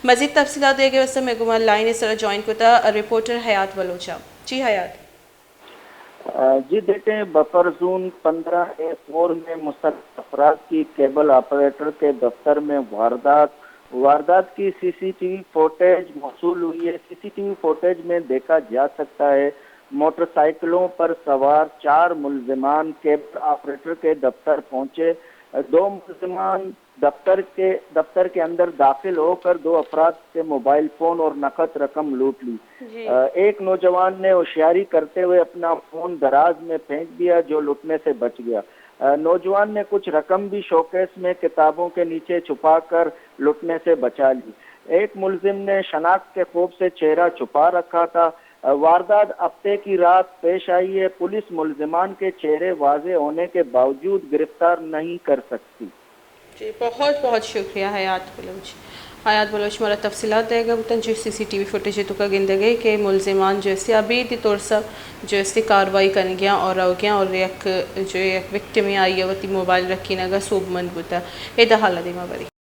مزید تفصیلات دے گئے واسطے میں گمان لائن اس طرح جوائن کوتا رپورٹر حیات بلوچا. جی حیات. جی دیکھیں، بفر زون 15A4 میں مسلح افراد کی کیبل آپریٹر کے دفتر میں واردات کی سی سی ٹی وی فوٹیج موصول ہوئی ہے. سی سی ٹی وی فوٹیج میں دیکھا جا سکتا ہے موٹر سائیکلوں پر سوار 4 ملزمان کیبل آپریٹر کے دفتر پہنچے. 2 ملزمان دفتر کے اندر داخل ہو کر 2 افراد سے موبائل فون اور نقد رقم لوٹ لی. ایک نوجوان نے ہوشیاری کرتے ہوئے اپنا فون دراز میں پھینک دیا جو لوٹنے سے بچ گیا. نوجوان نے کچھ رقم بھی شوکیس میں کتابوں کے نیچے چھپا کر لوٹنے سے بچا لی. ایک ملزم نے شناخت کے خوف سے چہرہ چھپا رکھا تھا. واردات ہفتے کی رات پیش آئی ہے. پولیس ملزمان کے چہرے واضح ہونے کے باوجود گرفتار نہیں کر سکتی. جی بہت بہت شکریہ حیات بلوچ مرا تفصیلات دے گا بتن جو سی سی ٹی وی فوٹیج تو کا گندے گئے کہ ملزمان جو ہے ابھی دی طور سے جو ہے کاروائی کر گیا اور رو گیا اور ایک جو ایک وکٹم آئی ہے وہ موبائل رکھی نگا سوب مند بتا یہ حالت میں بری